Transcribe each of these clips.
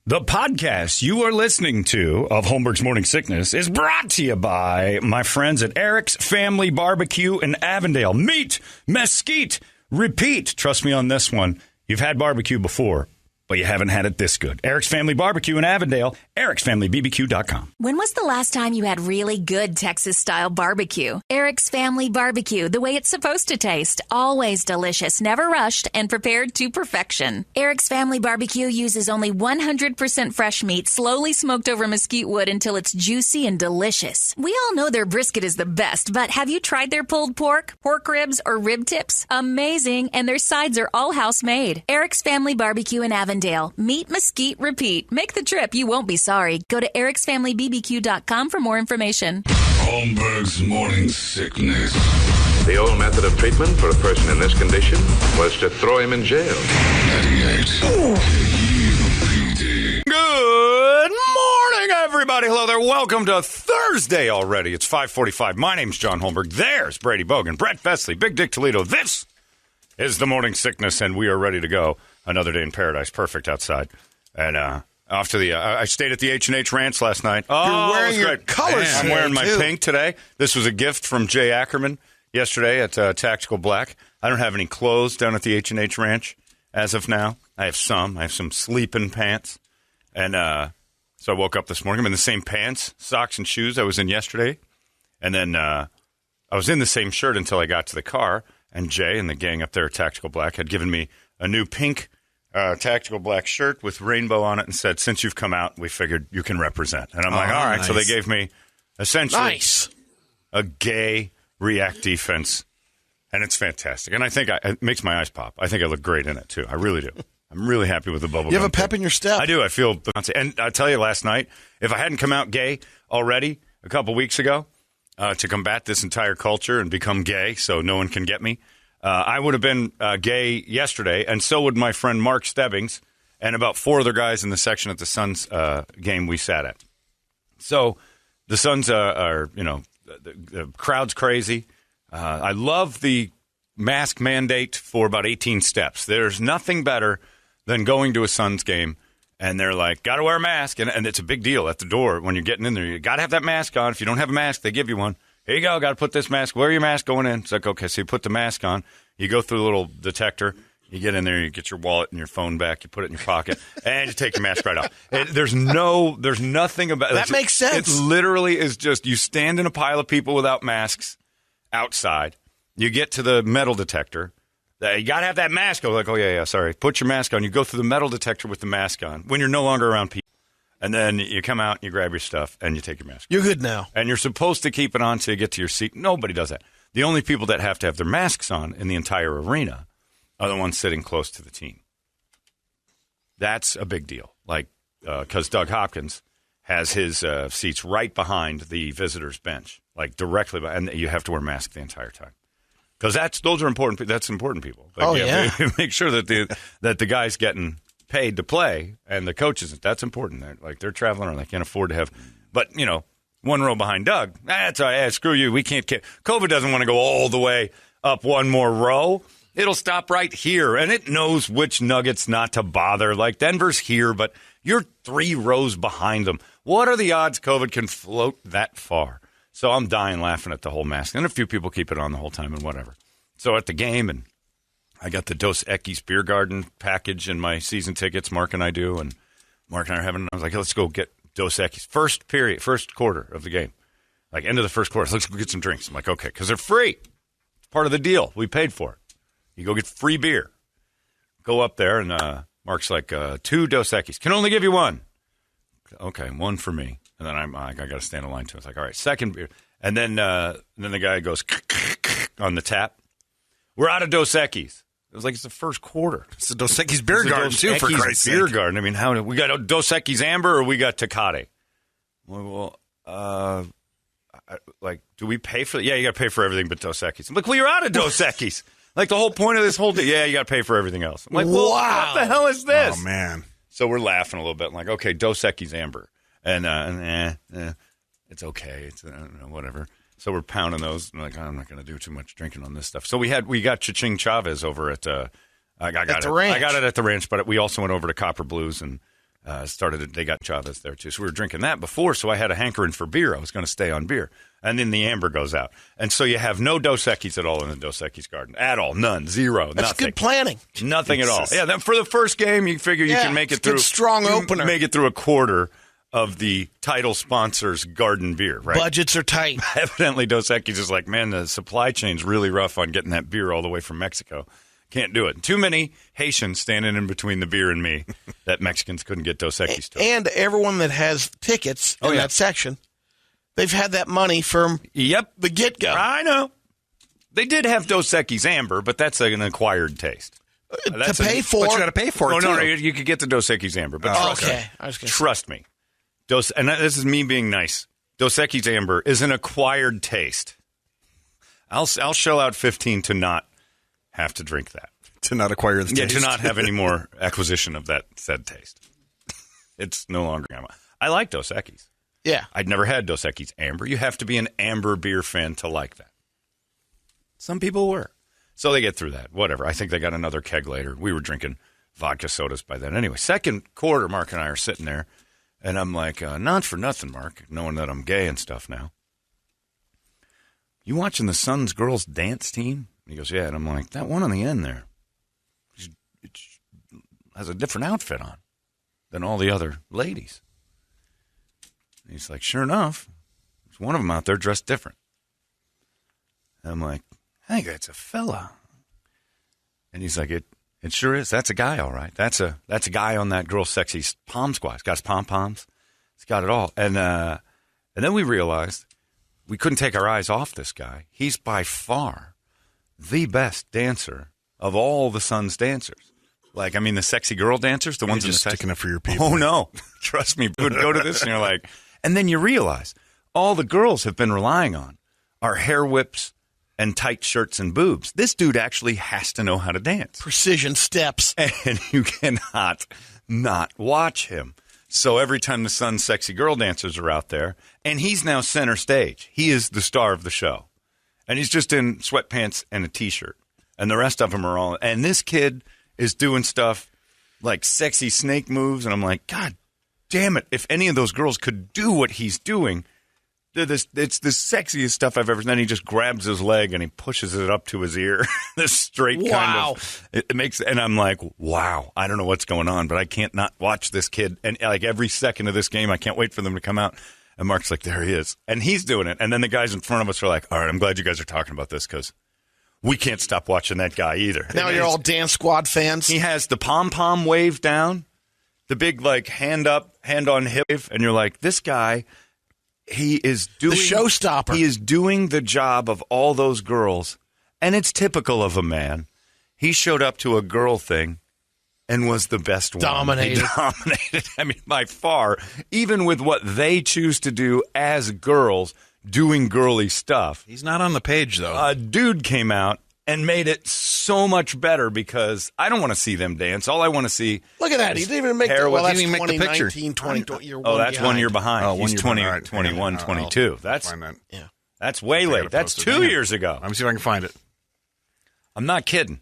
The podcast you are listening to of Holmberg's Morning Sickness is brought to you by my friends at Eric's Family Barbecue in Avondale. Meet, mesquite, repeat. Trust me on this one. You've had barbecue before, but you haven't had it this good. Eric's Family Barbecue in Avondale, ericsfamilybbq.com. When was the last time you had really good Texas-style barbecue? Eric's Family Barbecue, the way it's supposed to taste. Always delicious, never rushed, and prepared to perfection. Eric's Family Barbecue uses only 100% fresh meat, slowly smoked over mesquite wood until it's juicy and delicious. We all know their brisket is the best, but have you tried their pulled pork, pork ribs, or rib tips? Amazing, and their sides are all house-made. Eric's Family Barbecue in Avondale. Meet, mesquite, repeat. Make the trip. You won't be sorry. Go to ericsfamilybbq.com for more information. Holmberg's Morning Sickness. The old method of treatment for a person in this condition was to throw him in jail. 98. KUPD. Good morning, everybody. Hello there. Welcome to Thursday already. It's 5:45. My name's John Holmberg. There's Brady Bogan, Brett Vesley, Big Dick Toledo. This is the Morning Sickness, and we are ready to go. Another day in paradise. Perfect outside. And off to the... I stayed at the H&H Ranch last night. Oh, you're wearing your colors. I'm wearing my pink today. This was a gift from Jay Ackerman yesterday at Tactical Black. I don't have any clothes down at the H&H Ranch as of now. I have some. I have some sleeping pants. And so I woke up this morning. I'm in the same pants, socks, and shoes I was in yesterday. And then I was in the same shirt until I got to the car. And Jay and the gang up there at Tactical Black had given me a new pink Tactical Black shirt with rainbow on it and said, since you've come out, we figured you can represent. And I'm like, all right. Nice. So they gave me essentially a gay React defense. And it's fantastic. And I think it makes my eyes pop. I think I look great in it, too. I really do. I'm really happy with the bubble gum. You have a pep in your step. I do. I feel... And I tell you, last night, if I hadn't come out gay already a couple weeks ago to combat this entire culture and become gay so no one can get me, I would have been gay yesterday, and so would my friend Mark Stebbings and about four other guys in the section at the Suns game we sat at. So the Suns are, the crowd's crazy. I love the mask mandate for about 18 steps. There's nothing better than going to a Suns game, and they're like, got to wear a mask, and it's a big deal at the door when you're getting in there. You got to have that mask on. If you don't have a mask, they give you one. Here you go, got to put this mask. Wear your mask going in. It's like, okay, so you put the mask on. You go through the little detector. You get in there, you get your wallet and your phone back. You put it in your pocket, and you take your mask right off. There's nothing about that. Makes sense. It literally is just you stand in a pile of people without masks outside. You get to the metal detector. You got to have that mask on. Like, oh, yeah, sorry. Put your mask on. You go through the metal detector with the mask on when you're no longer around people. And then you come out, and you grab your stuff, and you take your mask. You're good now. And you're supposed to keep it on till you get to your seat. Nobody does that. The only people that have to have their masks on in the entire arena are the ones sitting close to the team. That's a big deal. Like, because Doug Hopkins has his seats right behind the visitors' bench, like directly behind, and you have to wear a mask the entire time. Because those are important. That's important people. Like, you have to make sure that the guy's getting paid to play, and the coaches, that's important. They're traveling or they can't afford to have, but one row behind Doug, that's all right, screw you, we can't COVID doesn't want to go all the way up one more row. It'll stop right here, and it knows which Nuggets not to bother. Like Denver's here, but you're 3 rows behind them. What are the odds COVID can float that far? So I'm dying laughing at the whole mask, and a few people keep it on the whole time and whatever. So at the game, and I got the Dos Equis Beer Garden package in my season tickets. Mark and I do, and Mark and I are having. I was like, let's go get Dos Equis. First quarter of the game, like end of the first quarter. Let's go get some drinks. I'm like, okay, because they're free. It's part of the deal. We paid for it. You go get free beer. Go up there, and Mark's like, 2 Dos Equis. Can only give you 1. Okay, 1 for me. And then I got to stand in line too. It's like, all right, second beer. And then the guy goes on the tap. We're out of Dos Equis. It was like it's the first quarter. It's the Dos Equis Beer Garden, too, for Christ's sake. Beer Garden. I mean, how we got Dos Equis Amber or we got Tecate? Well, do we pay for it? Yeah, you got to pay for everything but Dos Equis. I'm like, well, you're out of Dos Equis. Like, the whole point of this whole thing, yeah, you got to pay for everything else. I'm like, well, what the hell is this? Oh, man. So we're laughing a little bit. I'm like, okay, Dos Equis Amber. And it's okay. It's whatever. So we're pounding those. I'm like, I'm not going to do too much drinking on this stuff. So we got Cha-Ching Chavez over at I got it at the ranch, but we also went over to Copper Blues and They got Chavez there too, so we were drinking that before. So I had a hankering for beer. I was going to stay on beer, and then the amber goes out, and so you have no Dos Equis at all in the Dos Equis garden at all, none, zero, That's nothing. good planning. Nothing at all. Yeah, then for the first game, you figure you can make it through. Strong opener. Make it through a quarter of the title sponsor's garden beer. Right? Budgets are tight. Evidently, Dos Equis is like, man, the supply chain's really rough on getting that beer all the way from Mexico. Can't do it. Too many Haitians standing in between the beer and me that Mexicans couldn't get Dos Equis to. And everyone that has tickets in that section, they've had that money from the get-go. I know. They did have Dos Equis Amber, but that's an acquired taste. To pay for. But you got to pay for it, no, you could get the Dos Equis Amber. But trust me. And this is me being nice. Dos Equis Amber is an acquired taste. I'll shell out $15 to not have to drink that. To not acquire the taste. Yeah, to not have any more acquisition of that said taste. It's no longer Amber. I like Dos Equis. Yeah. I'd never had Dos Equis Amber. You have to be an amber beer fan to like that. Some people were. So they get through that. Whatever. I think they got another keg later. We were drinking vodka sodas by then. Anyway, second quarter, Mark and I are sitting there, and I'm like, not for nothing, Mark, knowing that I'm gay and stuff now. You watching the Suns girls dance team? He goes, yeah. And I'm like, that one on the end there, it has a different outfit on than all the other ladies. And he's like, sure enough, there's one of them out there dressed different. And I'm like, I think that's a fella. And he's like, it sure is. That's a guy, all right. That's a guy on that Girl Sexy pom squad. He's got his pom-poms. He's got it all. And then we realized we couldn't take our eyes off this guy. He's by far the best dancer of all the Suns dancers. Like, I mean, the sexy girl dancers, the ones just in the sticking up for your people. Oh, no. Trust me. You would go to this and you're like, and then you realize all the girls have been relying on are hair whips and tight shirts and boobs. This dude actually has to know how to dance. Precision steps. And you cannot not watch him. So every time the Suns sexy girl dancers are out there, and he's now center stage. He is the star of the show. And he's just in sweatpants and a T-shirt. And the rest of them are all... And this kid is doing stuff like sexy snake moves. And I'm like, God damn it. If any of those girls could do what he's doing, it's the sexiest stuff I've ever seen. Then he just grabs his leg and he pushes it up to his ear. This straight kind of... It makes... And I'm like, wow, I don't know what's going on, but I can't not watch this kid. And like every second of this game, I can't wait for them to come out. And Mark's like, there he is. And he's doing it. And then the guys in front of us are like, all right, I'm glad you guys are talking about this because we can't stop watching that guy either. Now you're all Dance Squad fans. He has the pom-pom wave down, the big, like, hand up, hand on hip wave. And you're like, this guy, he is doing... The showstopper. He is doing the job of all those girls. And it's typical of a man. He showed up to a girl thing and was the best one. Dominated. He dominated. I mean, by far, even with what they choose to do as girls, doing girly stuff. He's not on the page, though. A dude came out and made it so much better because I don't want to see them dance. All I want to see... Look at that. He didn't even make the... Well, that's didn't even make the picture. 2019, Oh, that's 1 year behind. Oh, He's 21, 22. That's That's way late. That's 2 years ago. Let me see if I can find it. I'm not kidding.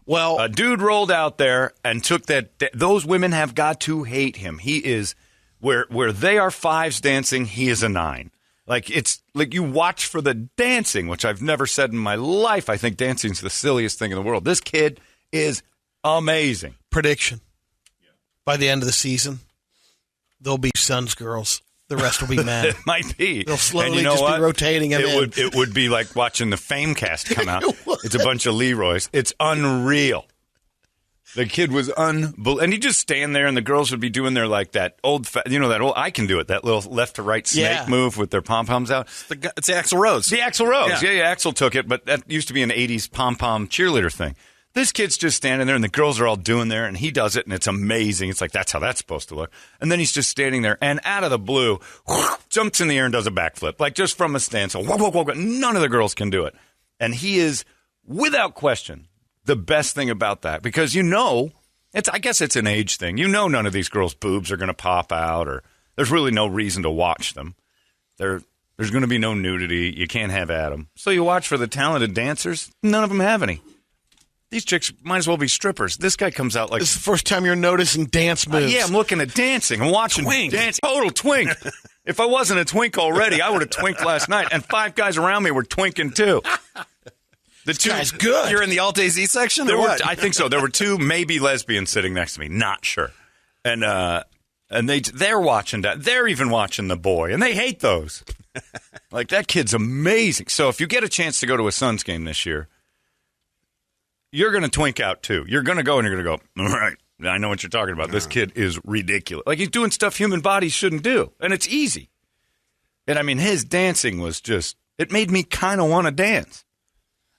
Well, a dude rolled out there and took that. Those women have got to hate him. He is where they are fives dancing. He is a 9. Like it's like you watch for the dancing, which I've never said in my life. I think dancing is the silliest thing in the world. This kid is amazing. Prediction: by the end of the season, there'll be Suns girls. The rest will be men. It might be. They'll slowly be rotating him in. It would be like watching the Famecast come out. It's a bunch of Leroys. It's unreal. The kid was unbelievable. And he'd just stand there, and the girls would be doing their, like, that old, I can do it, that little left-to-right snake move with their pom-poms out. It's the Axl Rose. The Axl Rose. Yeah, Axl took it, but that used to be an 80s pom-pom cheerleader thing. This kid's just standing there, and the girls are all doing there, and he does it, and it's amazing. It's like, that's how that's supposed to look. And then he's just standing there, and out of the blue, jumps in the air and does a backflip, like just from a standstill. None of the girls can do it. And he is, without question, the best thing about that. Because I guess it's an age thing. None of these girls' boobs are going to pop out, or there's really no reason to watch them. There's going to be no nudity. You can't have Adam. So you watch for the talented dancers. None of them have any. These chicks might as well be strippers. This guy comes out like... This is the first time you're noticing dance moves. yeah, I'm looking at dancing. I'm watching dance. Total twink. If I wasn't a twink already, I would have twinked last night. And 5 guys around me were twinking too. The two guy's good. You're in the Alt AZ section or what? I think so. There were 2 maybe lesbians sitting next to me. Not sure. And they're watching that. They're even watching the boy. And they hate those. Like, that kid's amazing. So if you get a chance to go to a Suns game this year, you're going to twink out too. You're going to go and you're going to go, all right, I know what you're talking about. This kid is ridiculous. Like, he's doing stuff human bodies shouldn't do. And it's easy. And, I mean, his dancing was just, it made me kind of want to dance.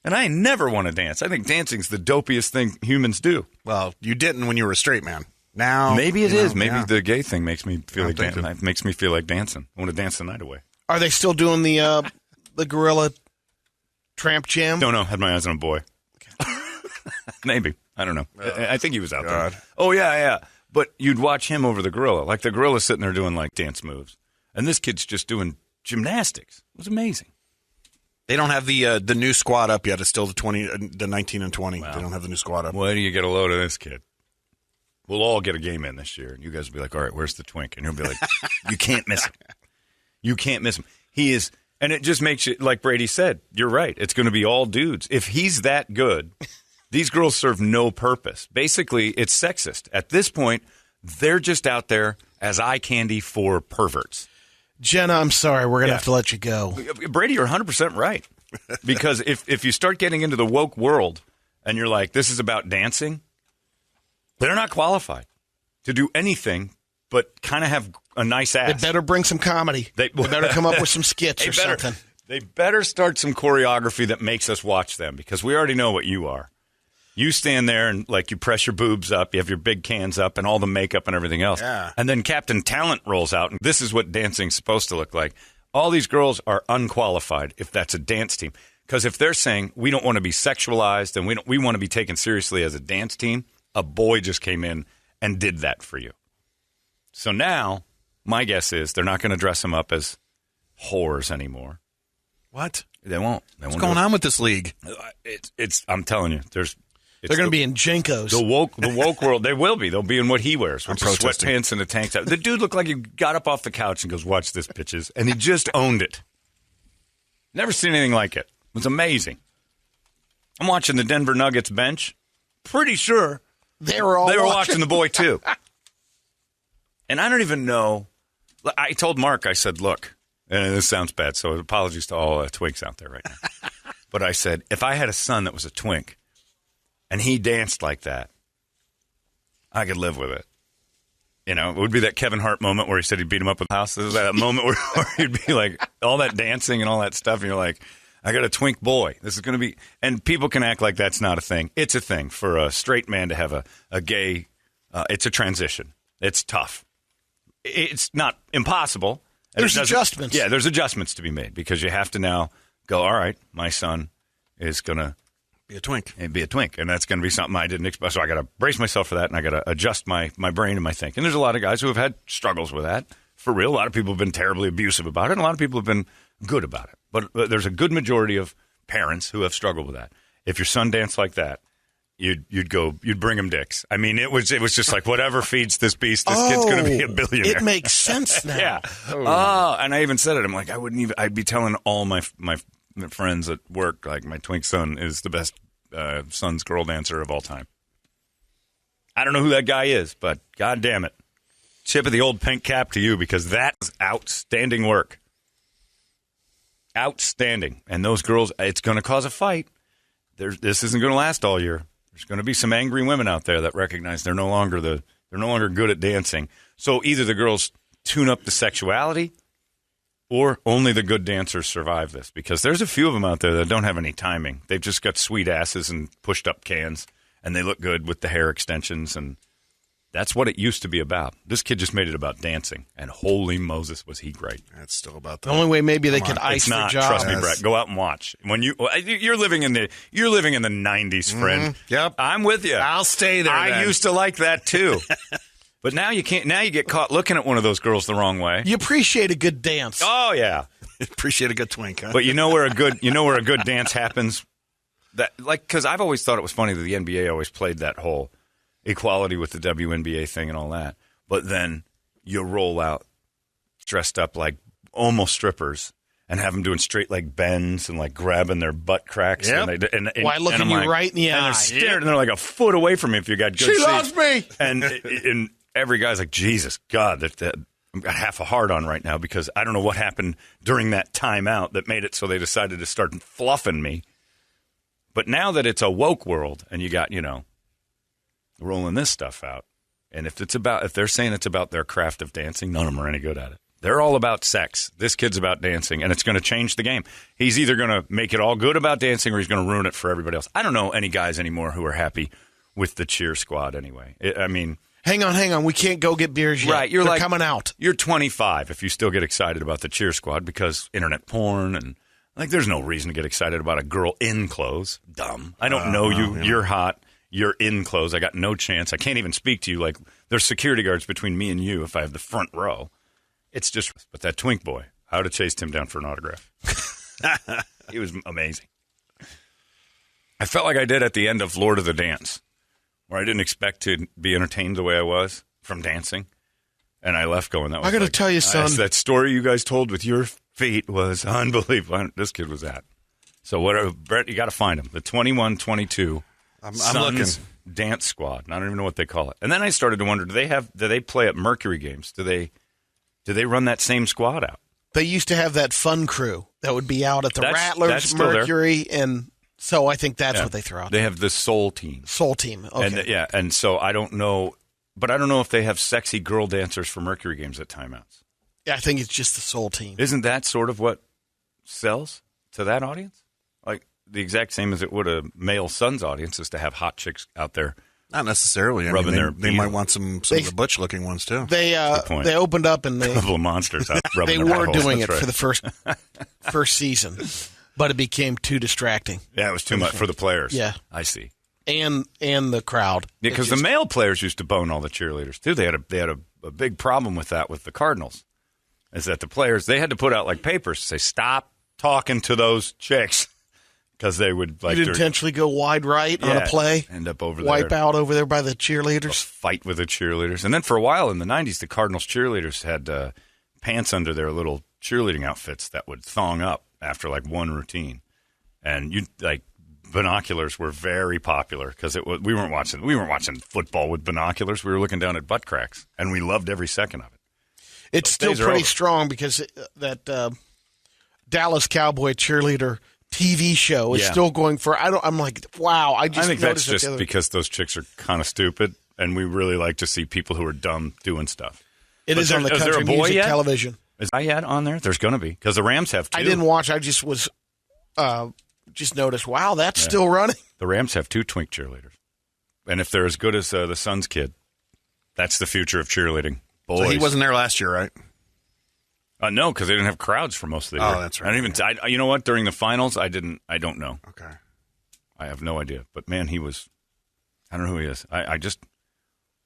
And I never want to dance. I think dancing's the dopiest thing humans do. Well, you didn't when you were a straight man. Now maybe it is. Maybe the gay thing makes me feel like dancing. It makes me feel like dancing. I want to dance the night away. Are they still doing the gorilla tramp jam? No. Had my eyes on a boy. Maybe. I don't know. I think he was out there. Oh, yeah. But you'd watch him over the gorilla. Like, the gorilla's sitting there doing, like, dance moves. And this kid's just doing gymnastics. It was amazing. They don't have the new squad up yet. It's still the 19 and 20. Wow. They don't have the new squad up. Why do you get a load of this kid? We'll all get a game in this year. And you guys will be like, all right, where's the twink? And he'll be like, you can't miss him. You can't miss him. He is, and it just makes you, like Brady said, you're right. It's going to be all dudes. If he's that good, these girls serve no purpose. Basically, it's sexist. At this point, they're just out there as eye candy for perverts. Jenna, I'm sorry. We're going to have to let you go. Brady, you're 100% right. Because if you start getting into the woke world and you're like, this is about dancing, they're not qualified to do anything but kind of have a nice ass. They better bring some comedy. They better come up with some skits or something. They better start some choreography that makes us watch them, because we already know what you are. You stand there and, like, you press your boobs up, you have your big cans up and all the makeup and everything else. Yeah. And then Captain Talent rolls out, and this is what dancing's supposed to look like. All these girls are unqualified if that's a dance team. Because if they're saying, we don't want to be sexualized and we want to be taken seriously as a dance team, a boy just came in and did that for you. So now, my guess is they're not going to dress them up as whores anymore. What? They won't. What's going on with this league? I'm telling you, they're going to be in Jenkos. The woke world, they will be. They'll be in what he wears, which is sweatpants and a tank top. The dude looked like he got up off the couch and goes, watch this, bitches. And he just owned it. Never seen anything like it. It was amazing. I'm watching the Denver Nuggets bench. Pretty sure they were watching the boy, too. And I don't even know. I told Mark, I said, look, and this sounds bad, so apologies to all twinks out there right now. But I said, if I had a son that was a twink, and he danced like that, I could live with it. You know, it would be that Kevin Hart moment where he said he'd beat him up with the house. This is that moment where he'd be like, all that dancing and all that stuff, and you're like, I got a twink boy. This is going to be, and people can act like that's not a thing. It's a thing for a straight man to have a gay, it's a transition. It's tough. It's not impossible. There's adjustments. Yeah, there's adjustments to be made, because you have to now go, all right, my son is going to be a twink. And that's going to be something I didn't expect. So I got to brace myself for that, and I got to adjust my brain and my thinking. There's a lot of guys who have had struggles with that, for real. A lot of people have been terribly abusive about it, and a lot of people have been good about it. But there's a good majority of parents who have struggled with that. If your son danced like that, you'd bring him dicks. I mean, it was just like, whatever feeds this beast, this kid's going to be a billionaire. It makes sense now. Yeah. Oh, and I even said it. I'm like, I'd be telling all my friends at work, like, my twink son is the best son's girl dancer of all time. I don't know who that guy is, but God damn it. Tip of the old pink cap to you, because that's outstanding work. Outstanding. And those girls, it's going to cause a fight. This isn't going to last all year. There's going to be some angry women out there that recognize they're no longer good at dancing. So either the girls tune up the sexuality, or only the good dancers survive this, because there's a few of them out there that don't have any timing. They've just got sweet asses and pushed up cans, and they look good with the hair extensions, and that's what it used to be about. This kid just made it about dancing, and holy Moses, was he great. That's still about the only way maybe they could ice their job. Trust me, Brett. Go out and watch. When you're living in the 90s, friend. Yep, I'm with you. I'll stay there. I used to like that too. But now you can't. Now you get caught looking at one of those girls the wrong way. You appreciate a good dance. Oh yeah, appreciate a good twink. Huh? But you know where a good dance happens that, like, because I've always thought it was funny that the NBA always played that whole equality with the WNBA thing and all that. But then you roll out dressed up like almost strippers and have them doing straight leg bends and like grabbing their butt cracks. Yep. And Why looking you right in the eye? And they're staring, and they're like a foot away from me if you got good She seats. loves me. And every guy's like, Jesus, God, that I've got half a hard on right now because I don't know what happened during that timeout that made it so they decided to start fluffing me. But now that it's a woke world and you got, rolling this stuff out, and if they're saying it's about their craft of dancing, none of them are any good at it. They're all about sex. This kid's about dancing, and it's going to change the game. He's either going to make it all good about dancing or he's going to ruin it for everybody else. I don't know any guys anymore who are happy with the cheer squad anyway. Hang on. We can't go get beers yet. Right, They're coming out. You're 25 if you still get excited about the cheer squad because internet porn and there's no reason to get excited about a girl in clothes. Dumb. I don't know you. Yeah. You're hot. You're in clothes. I got no chance. I can't even speak to you. Like there's security guards between me and you if I have the front row. It's just. But that twink boy, I would have chased him down for an autograph. He was amazing. I felt like I did at the end of Lord of the Dance, where I didn't expect to be entertained the way I was from dancing. And I left going, that was I got to tell you, son. That story you guys told with your feet was unbelievable. This kid was that. So, Brett, you got to find him. The 21-22 I'm Suns looking. Dance Squad. I don't even know what they call it. And then I started to wonder, do they play at Mercury games? Do they run that same squad out? They used to have that fun crew that would be out at the that's Rattlers, Mercury, and so I think that's what they throw out. They have the Soul Team. Soul Team, okay. And so I don't know, but I don't know if they have sexy girl dancers for Mercury games at timeouts. Yeah, I think it's just the Soul Team. Isn't that sort of what sells to that audience? Like the exact same as it would a male Suns audience is to have hot chicks out there. Not necessarily. They might want some of the butch-looking ones, too. They opened up and a couple of monsters out they were doing it for the first season, but it became too distracting. Yeah, it was too much for the players. Yeah. I see. And the crowd. Yeah, because the male players used to bone all the cheerleaders, too. They had a big problem with that with the Cardinals, is that the players, they had to put out like papers to say, stop talking to those chicks. Because they would you'd intentionally go wide right on a play, end up over there, wipe out over there by the cheerleaders, fight with the cheerleaders, and then for a while in the '90s, the Cardinals cheerleaders had pants under their little cheerleading outfits that would thong up after like one routine, and binoculars were very popular because we weren't watching football with binoculars, we were looking down at butt cracks, and we loved every second of it. It's still pretty strong because that Dallas Cowboy cheerleader TV show is still going for. I'm like, wow. I think that's just because those chicks are kind of stupid, and we really like to see people who are dumb doing stuff. It is on the country music television. Is I yet on there? There's going to be because the Rams have 2. I didn't watch. I just was just noticed. Wow, that's still running. The Rams have 2 twink cheerleaders, and if they're as good as the Suns kid, that's the future of cheerleading. Boys. So he wasn't there last year, right? No, because they didn't have crowds for most of the year. Oh, that's right. I didn't even. You know what? During the finals, I don't know. Okay. I have no idea. But man, he was. I don't know who he is. I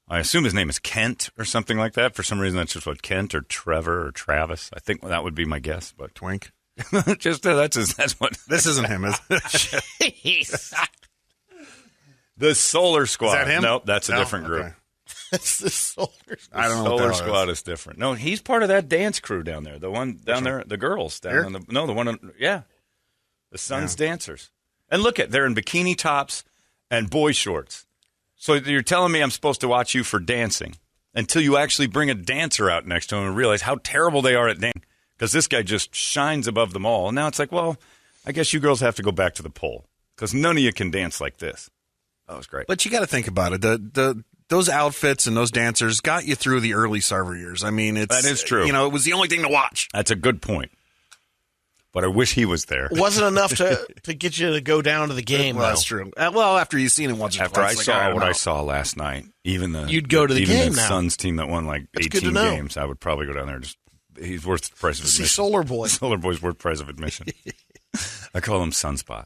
assume his name is Kent or something like that. For some reason, that's just what Kent or Trevor or Travis. I think that would be my guess. But Twink. Just that's what. This isn't him, is it? The Solar Squad. Is that him? Nope, that's a different group. Okay. That's the Solar Squad. I don't know. Solar Squad is different. No, he's part of that dance crew down there. The one down there, the girls down on the one. The Suns dancers. And look they're in bikini tops and boy shorts. So you're telling me I'm supposed to watch you for dancing until you actually bring a dancer out next to him and realize how terrible they are at dancing. Because this guy just shines above them all. And now it's like, well, I guess you girls have to go back to the pole because none of you can dance like this. That was great. But you got to think about it. Those outfits and those dancers got you through the early Sarver years. I mean, that is true. It was the only thing to watch. That's a good point. But I wish he was there. It wasn't enough to get you to go down to the game. Well, that's true. Well, after you've seen it once or twice. After I saw what I saw last night, you'd go to the game the now. Suns team that won like 18 games, I would probably go down there. He's worth the price of admission. See Solar Boy. Solar Boy's worth the price of admission. I call him Sunspot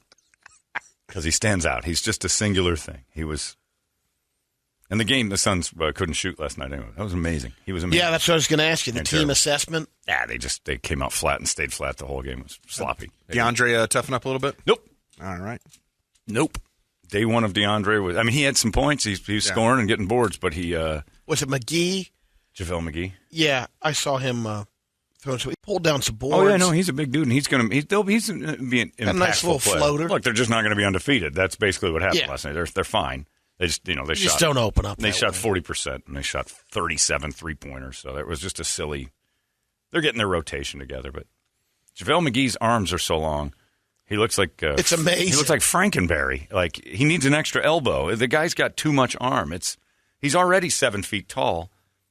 because he stands out. He's just a singular thing. He was. And the game, the Suns couldn't shoot last night anyway. That was amazing. He was amazing. Yeah, that's what I was going to ask you. The team assessment? Yeah, they came out flat and stayed flat the whole game. It was sloppy. DeAndre toughen up a little bit? Nope. All right. Nope. Day one of DeAndre was. I mean, he had some points. He was scoring and getting boards, but he was it McGee? JaVale McGee. Yeah, I saw him throwing. So he pulled down some boards. Oh yeah, no, he's a big dude, and he's going to be an impactful a nice little player. floater. Look, they're just not going to be undefeated. That's basically what happened Yeah. last night. They're fine. They just they just shot, don't open up. They shot 40%, and they shot 37 3-pointers. So it was just a silly. They're getting their rotation together, but JaVale McGee's arms are so long. He looks like it's amazing. He looks like Frankenberry. Like he needs an extra elbow. The guy's got too much arm. He's already 7 feet tall,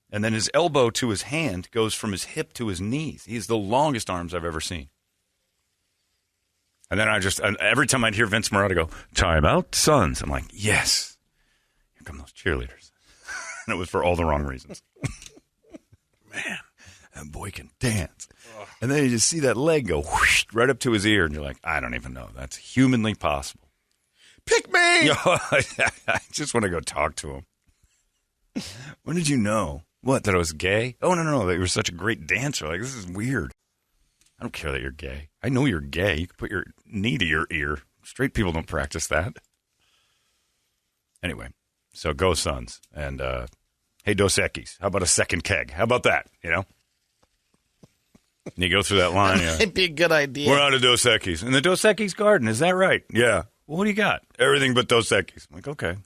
and then his elbow to his hand goes from his hip to his knees. He has the longest arms I've ever seen. And then every time I'd hear Vince Marotta go, "Timeout, Suns," I'm like, yes, here come those cheerleaders. And it was for all the wrong reasons. Man, that boy can dance. And then you just see that leg go whoosh, right up to his ear, and you're like, I don't even know. That's humanly possible. Pick me! I just want to go talk to him. When did you know? What, that I was gay? Oh, no, that you were such a great dancer. Like, this is weird. I don't care that you're gay. I know you're gay. You can put your knee to your ear. Straight people don't practice that. Anyway, so go Suns. And, hey, Dos Equis, how about a second keg? How about that, you know? And you go through that line. That might be a good idea. We're out of Dos Equis. In the Dos Equis garden, is that right? Yeah. Well, what do you got? Everything but Dos Equis. I'm like, okay.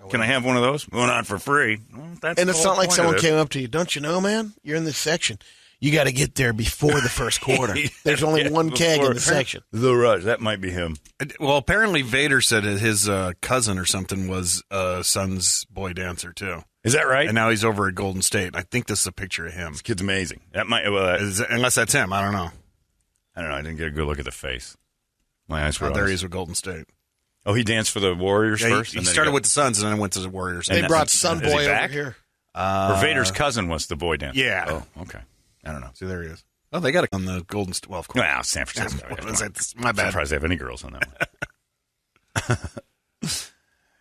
Can I have one of those? Well, not for free. Well, that's and it's not like someone came up to you. Don't you know, man? You're in this section. You got to get there before the first quarter. There's only one keg in the section. The rush. That might be him. Well, apparently Vader said that his cousin or something was Suns boy dancer, too. Is that right? And now he's over at Golden State. I think this is a picture of him. This kid's amazing. That might, unless that's him. I don't know. I didn't get a good look at the face. My eyes were there he is with Golden State. Oh, he danced for the Warriors first? He started with the Suns and then went to the Warriors. They brought Sun Boy over here. Or Vader's cousin was the boy dancer. Yeah. Oh, okay. I don't know. See, there he is. Oh, they got it on the Golden State. Well, of course. Well, San Francisco. My bad. I'm surprised they have any girls on that one.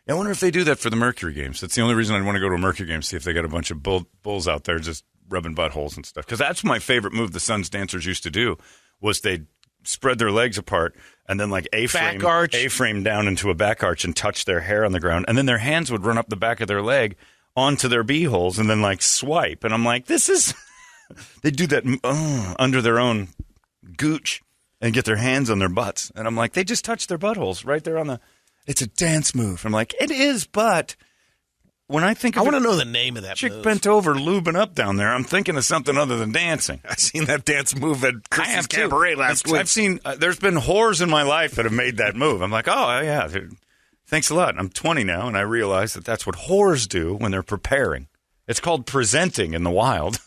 I wonder if they do that for the Mercury games. That's the only reason I'd want to go to a Mercury game, see if they got a bunch of bulls out there just rubbing buttholes and stuff. Because that's my favorite move the Suns dancers used to do, was they'd spread their legs apart and then like A-frame down into a back arch and touch their hair on the ground. And then their hands would run up the back of their leg onto their beeholes and then like swipe. And I'm like, this is... They do that under their own gooch and get their hands on their butts. And I'm like, they just touch their buttholes right there on the... It's a dance move. I'm like, it is, but when I think of I want to know the name of that chick move. bent over lubing up down there, I'm thinking of something other than dancing. I've seen that dance move at Christened Cabaret last week. I've seen... there's been whores in my life that have made that move. I'm like, oh, yeah, thanks a lot. I'm 20 now, and I realize that that's what whores do when they're preparing. It's called presenting in the wild.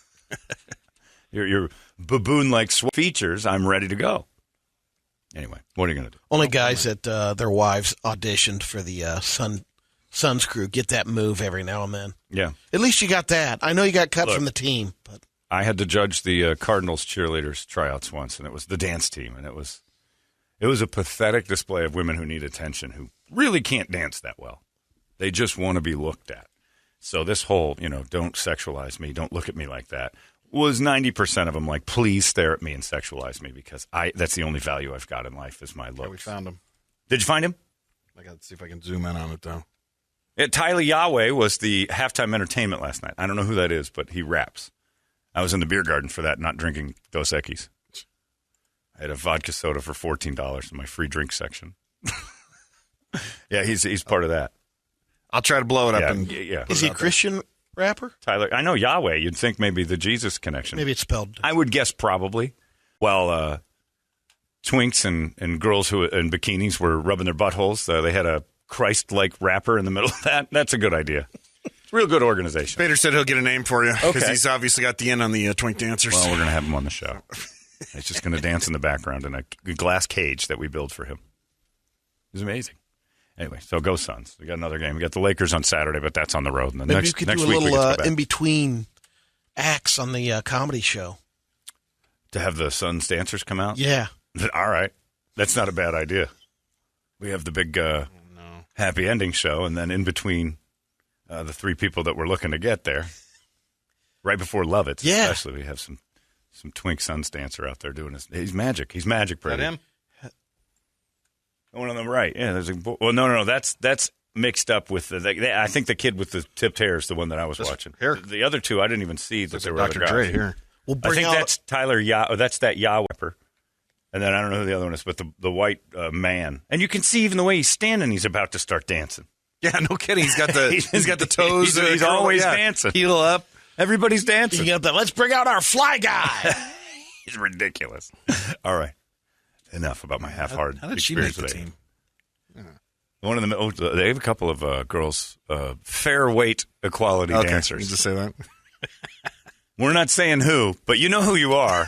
Your baboon-like features, I'm ready to go. Anyway, what are you going to do? Only guys that their wives auditioned for the Suns crew get that move every now and then. Yeah. At least you got that. I know you got cut from the team. But I had to judge the Cardinals cheerleaders tryouts once, and it was the dance team, and it was a pathetic display of women who need attention, who really can't dance that well. They just want to be looked at. So this whole, don't sexualize me, don't look at me like that, was 90% of them like, please stare at me and sexualize me because that's the only value I've got in life is my looks. Yeah, we found him. Did you find him? I got to see if I can zoom in on it, though. Tyler Yahweh was the halftime entertainment last night. I don't know who that is, but he raps. I was in the beer garden for that, not drinking Dos Equis. I had a vodka soda for $14 in my free drink section. Yeah, he's part of that. I'll try to blow it up. Yeah. Is he a Christian rapper? Tyler, I know Yahweh. You'd think maybe the Jesus connection. Maybe it's spelled. I would guess probably. Well, twinks and girls who in bikinis were rubbing their buttholes. They had a Christ-like rapper in the middle of that. That's a good idea. Real good organization. Bader said he'll get a name for you because he's obviously got the in on the twink dancers. Well, we're going to have him on the show. He's just going to dance in the background in a glass cage that we build for him. It's amazing. Anyway, so go Suns. We got another game. We got the Lakers on Saturday, but that's on the road. And Maybe you could do a little in-between acts on the comedy show. To have the Suns dancers come out? Yeah. All right. That's not a bad idea. We have the big happy ending show, and then in between the three people that we're looking to get there, right before Lovitz, especially, we have some twink Suns dancer out there doing his. He's magic. He's magic, Brady. Is that him? The one on the right. Yeah, there's no. That's mixed up with I think the kid with the tipped hair is the one that I was watching. The other two, I didn't even see that there were other guys. Dre here. I think that's Tyler that's that Yahweh. And then I don't know who the other one is, but the white man. And you can see even the way he's standing, he's about to start dancing. Yeah, no kidding. He's got the toes. He's always dancing. Heel up. Everybody's dancing. You got the let's bring out our fly guy. He's ridiculous. All right. Enough about my half-hearted How did she make the today. team? One of them. They have a couple of girls, fair weight equality dancers. You just say that. We're not saying who, but you know who you are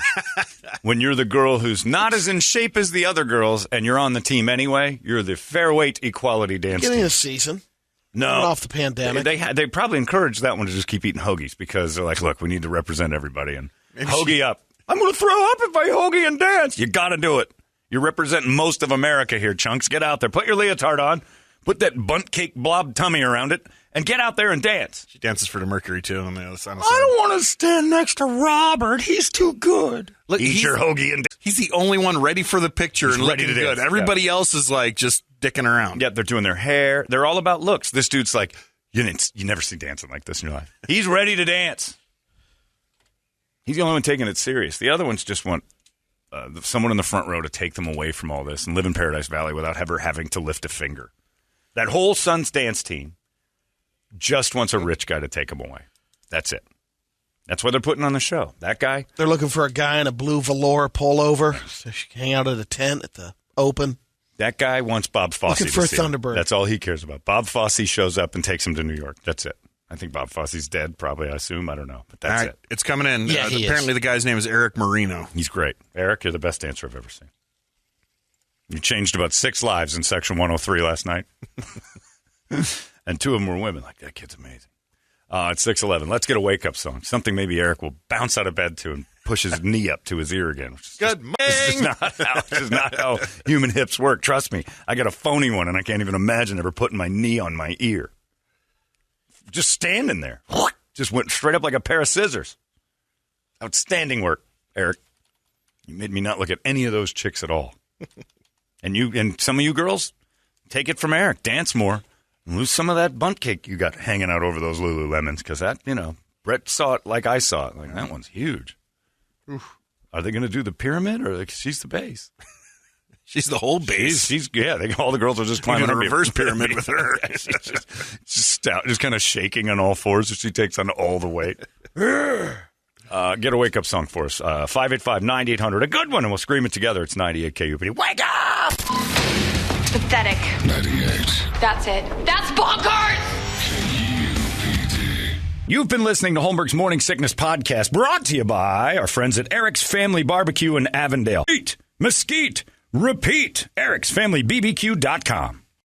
when you're the girl who's not as in shape as the other girls, and you're on the team anyway. You're the fair weight equality dance Beginning team. of season. No, off the pandemic. They probably encouraged that one to just keep eating hoagies because they're like, look, we need to represent everybody and hoagie up. I'm going to throw up if I hoagie and dance. You got to do it. You're representing most of America here, chunks. Get out there. Put your leotard on. Put that bunt cake blob tummy around it. And get out there and dance. She dances for the Mercury, too, on the other side. I don't want to stand next to Robert. He's too good. Look, eat your hoagie and dance. He's the only one ready for the picture and ready looking to good. dance. Everybody else is like just dicking around. Yeah, they're doing their hair. They're all about looks. This dude's like, you never see dancing like this in your life. He's ready to dance. He's the only one taking it serious. The other ones just want someone in the front row to take them away from all this and live in Paradise Valley without ever having to lift a finger. That whole Suns dance team just wants a rich guy to take them away. That's it. That's what they're putting on the show. That guy. They're looking for a guy in a blue velour pullover so she can hang out at a tent at the open. That guy wants Bob Fosse. Looking for a Thunderbird. That's all he cares about. Bob Fosse shows up and takes him to New York. That's it. I think Bob Fosse's dead, probably, I assume. I don't know. But that's it. It's coming in. Yeah, apparently, the guy's name is Eric Marino. He's great. Eric, you're the best dancer I've ever seen. You changed about 6 lives in Section 103 last night. And 2 of them were women. Like, that kid's amazing. It's 6:11. Let's get a wake-up song. Something maybe Eric will bounce out of bed to and push his knee up to his ear again. Good morning. This is not how human hips work. Trust me. I got a phony one, and I can't even imagine ever putting my knee on my ear. Just standing there. Just went straight up like a pair of scissors. Outstanding work, Eric. You made me not look at any of those chicks at all. And some of you girls, take it from Eric. Dance more. And lose some of that bunt cake you got hanging out over those Lululemons. Because that, Brett saw it like I saw it. Like, that one's huge. Oof. Are they going to do the pyramid or she's the base? She's the whole base. All the girls are just climbing a reverse pyramid with her. She's just kind of shaking on all fours as she takes on all the weight. Get a wake-up song for us. 585-9800. A good one, and we'll scream it together. It's 98 KUPD. Wake up! Pathetic. 98 That's it. That's bonkers! KUPD. You've been listening to Holmberg's Morning Sickness Podcast, brought to you by our friends at Eric's Family Barbecue in Avondale. Eat, mesquite, repeat. Eric'sFamilyBBQ.com.